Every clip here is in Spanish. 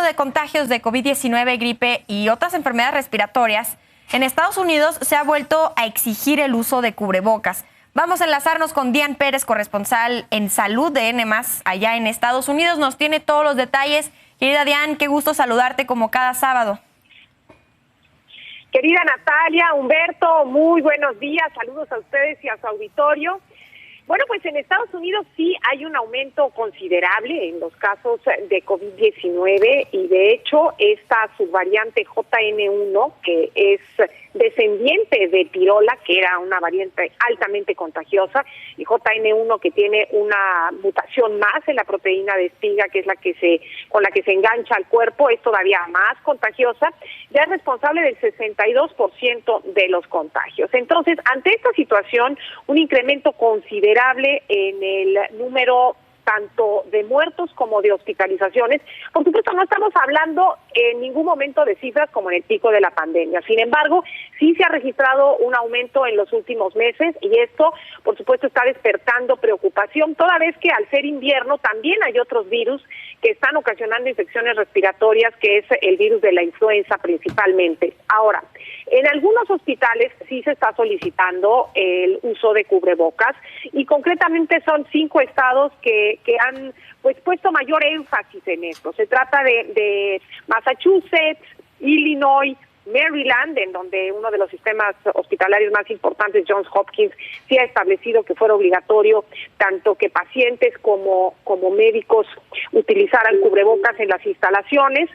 de contagios de COVID-19, gripe y otras enfermedades respiratorias, en Estados Unidos se ha vuelto a exigir el uso de cubrebocas. Vamos a enlazarnos con Dian Pérez, corresponsal en salud de N+, allá en Estados Unidos. Nos tiene todos los detalles. Querida Dian, qué gusto saludarte como cada sábado. Querida Natalia, Humberto, muy buenos días. Saludos a ustedes y a su auditorio. Bueno, pues en Estados Unidos sí hay un aumento considerable en los casos de COVID-19 y de hecho esta subvariante JN1, que es descendiente de Tirola, que era una variante altamente contagiosa, y JN1 que tiene una mutación más en la proteína de espiga, que es con la que se engancha al cuerpo, es todavía más contagiosa, ya es responsable del 62% de los contagios. Entonces, ante esta situación, un incremento considerable en el número tanto de muertos como de hospitalizaciones. Por supuesto, no estamos hablando en ningún momento de cifras como en el pico de la pandemia. Sin embargo, sí se ha registrado un aumento en los últimos meses y esto, por supuesto, está despertando preocupación, toda vez que al ser invierno también hay otros virus que están ocasionando infecciones respiratorias, que es el virus de la influenza principalmente. Ahora, en algunos hospitales sí se está solicitando el uso de cubrebocas y concretamente son 5 estados que han puesto mayor énfasis en esto. Se trata de Massachusetts, Illinois, Maryland, en donde uno de los sistemas hospitalarios más importantes, Johns Hopkins, sí ha establecido que fuera obligatorio tanto que pacientes como médicos utilizaran cubrebocas en las instalaciones.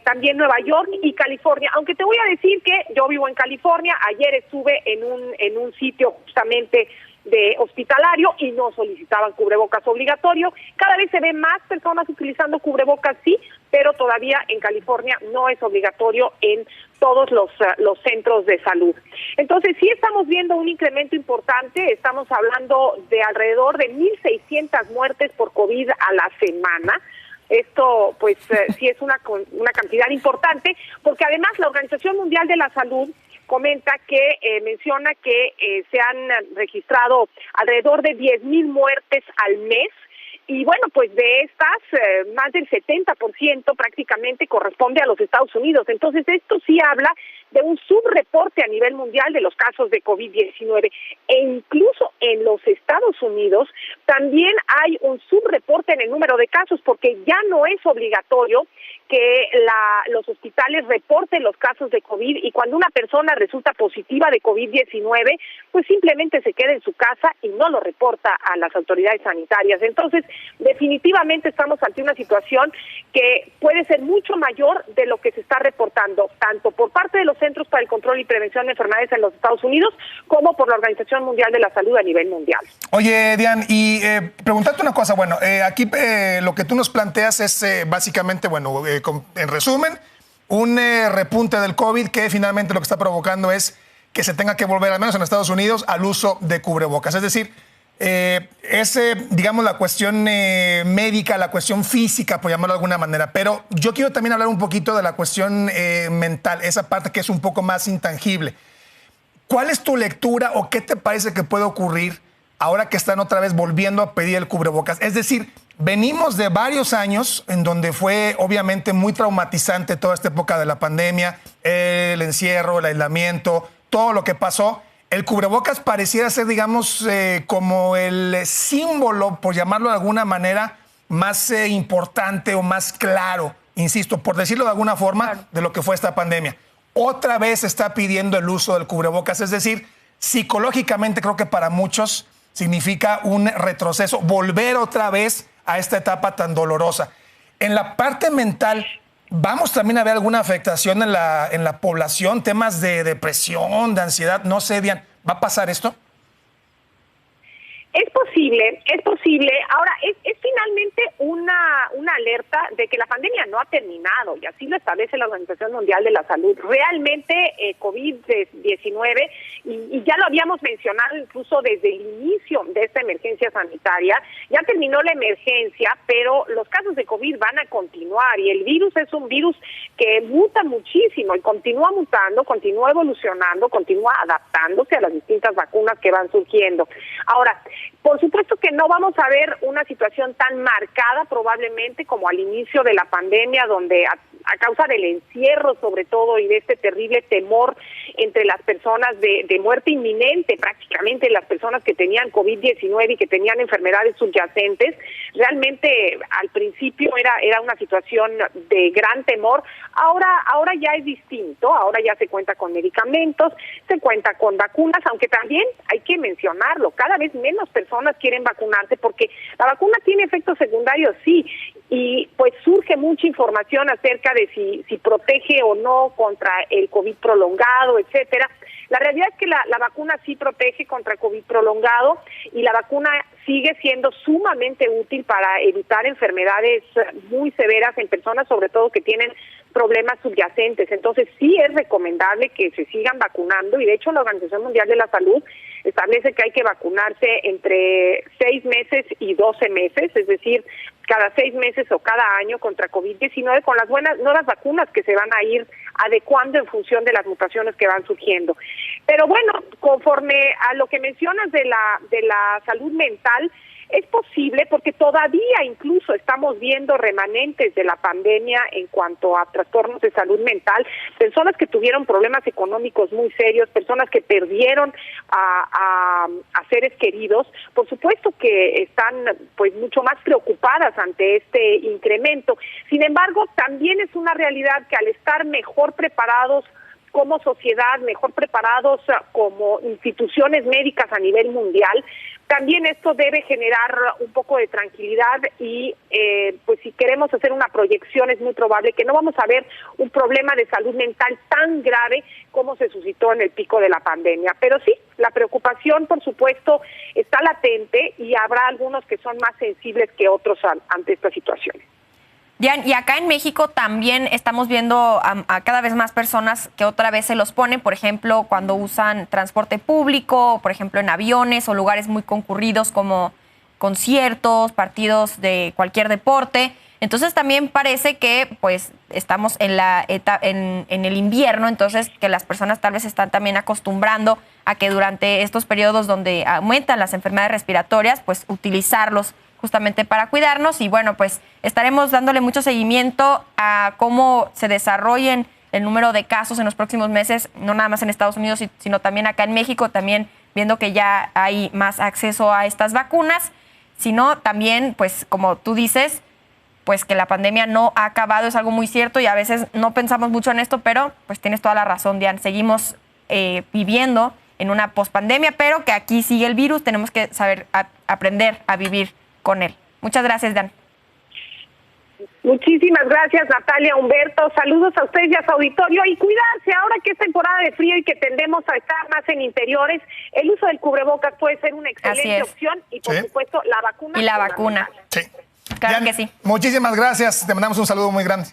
También Nueva York y California, aunque te voy a decir que yo vivo en California, ayer estuve en un sitio justamente de hospitalario y no solicitaban cubrebocas obligatorio. Cada vez se ven más personas utilizando cubrebocas, sí, pero todavía en California no es obligatorio en todos los centros de salud. Entonces sí estamos viendo un incremento importante, estamos hablando de alrededor de 1,600 muertes por COVID a la semana. Esto pues sí es una cantidad importante, porque además la Organización Mundial de la Salud comenta que menciona que se han registrado alrededor de 10,000 muertes al mes. Y bueno, pues de estas, más del 70% prácticamente corresponde a los Estados Unidos. Entonces esto sí habla de un subreporte a nivel mundial de los casos de COVID-19. E incluso en los Estados Unidos también hay un subreporte en el número de casos, porque ya no es obligatorio que los hospitales reporten los casos de COVID, y cuando una persona resulta positiva de COVID-19, pues simplemente se queda en su casa y no lo reporta a las autoridades sanitarias. Entonces, definitivamente estamos ante una situación que puede ser mucho mayor de lo que se está reportando, tanto por parte de los Centros para el Control y Prevención de Enfermedades en los Estados Unidos, como por la Organización Mundial de la Salud a nivel mundial. Oye, Dian, y preguntarte una cosa, bueno, aquí lo que tú nos planteas es básicamente, bueno, en resumen, un repunte del COVID que finalmente lo que está provocando es que se tenga que volver, al menos en Estados Unidos, al uso de cubrebocas. Es decir, digamos, la cuestión médica, la cuestión física, por llamarlo de alguna manera. Pero yo quiero también hablar un poquito de la cuestión mental, esa parte que es un poco más intangible. ¿Cuál es tu lectura o qué te parece que puede ocurrir ahora que están otra vez volviendo a pedir el cubrebocas? Es decir, venimos de varios años en donde fue obviamente muy traumatizante toda esta época de la pandemia, el encierro, el aislamiento, todo lo que pasó. El cubrebocas pareciera ser, digamos, como el símbolo, por llamarlo de alguna manera, más importante o más claro, insisto, por decirlo de alguna forma, de lo que fue esta pandemia. Otra vez está pidiendo el uso del cubrebocas, es decir, psicológicamente creo que para muchos significa un retroceso, volver otra vez a esta etapa tan dolorosa. En la parte mental, ¿vamos también a ver alguna afectación en la población? Temas de depresión, de ansiedad, no sé, Dian, ¿va a pasar esto? Es posible, es posible. Ahora, es finalmente una alerta de que la pandemia no ha terminado, y así lo establece la Organización Mundial de la Salud. Realmente COVID-19, y ya lo habíamos mencionado incluso desde el inicio de esta emergencia sanitaria, ya terminó la emergencia, pero los casos de COVID van a continuar, y el virus es un virus que muta muchísimo y continúa mutando, continúa evolucionando, continúa adaptándose a las distintas vacunas que van surgiendo. Ahora, Por supuesto que no vamos a ver una situación tan marcada probablemente como al inicio de la pandemia, donde a causa del encierro sobre todo y de este terrible temor entre las personas de muerte inminente, prácticamente las personas que tenían COVID-19 y que tenían enfermedades subyacentes, realmente al principio era una situación de gran temor. Ahora ya es distinto, ahora ya se cuenta con medicamentos, se cuenta con vacunas, aunque también hay que mencionarlo, cada vez menos personas quieren vacunarse porque la vacuna tiene efectos secundarios, sí, y pues surge mucha información acerca de si protege o no contra el COVID prolongado, etcétera. La realidad es que la vacuna sí protege contra el COVID prolongado y la vacuna sigue siendo sumamente útil para evitar enfermedades muy severas en personas, sobre todo que tienen problemas subyacentes. Entonces sí es recomendable que se sigan vacunando y de hecho la Organización Mundial de la Salud establece que hay que vacunarse entre 6 meses y 12 meses, es decir, cada 6 meses o cada año contra COVID-19 con las nuevas vacunas que se van a ir adecuando en función de las mutaciones que van surgiendo. Pero bueno, conforme a lo que mencionas de la salud mental, es posible porque todavía incluso estamos viendo remanentes de la pandemia en cuanto a trastornos de salud mental, personas que tuvieron problemas económicos muy serios, personas que perdieron a seres queridos, por supuesto que están pues mucho más preocupadas ante este incremento. Sin embargo, también es una realidad que al estar mejor preparados como sociedad, mejor preparados como instituciones médicas a nivel mundial, también esto debe generar un poco de tranquilidad y pues si queremos hacer una proyección es muy probable que no vamos a ver un problema de salud mental tan grave como se suscitó en el pico de la pandemia. Pero sí, la preocupación por supuesto está latente y habrá algunos que son más sensibles que otros ante esta situación. Dian, y acá en México también estamos viendo a cada vez más personas que otra vez se los ponen, por ejemplo, cuando usan transporte público, por ejemplo, en aviones o lugares muy concurridos como conciertos, partidos de cualquier deporte. Entonces también parece que pues estamos en el invierno, entonces que las personas tal vez están también acostumbrando a que durante estos periodos donde aumentan las enfermedades respiratorias, pues utilizarlos justamente para cuidarnos y bueno, pues estaremos dándole mucho seguimiento a cómo se desarrollen el número de casos en los próximos meses, no nada más en Estados Unidos, sino también acá en México, también viendo que ya hay más acceso a estas vacunas, sino también, pues como tú dices, pues que la pandemia no ha acabado, es algo muy cierto y a veces no pensamos mucho en esto, pero pues tienes toda la razón, Dian, seguimos viviendo en una pospandemia, pero que aquí sigue el virus, tenemos que saber aprender a vivir con él. Muchas gracias, Dan. Muchísimas gracias, Natalia, Humberto. Saludos a ustedes y a su auditorio. Y cuidarse, ahora que es temporada de frío y que tendemos a estar más en interiores, el uso del cubrebocas puede ser una excelente opción y, por supuesto, la vacuna. Y la vacuna. Sí. Claro Dian, que sí. Muchísimas gracias. Te mandamos un saludo muy grande.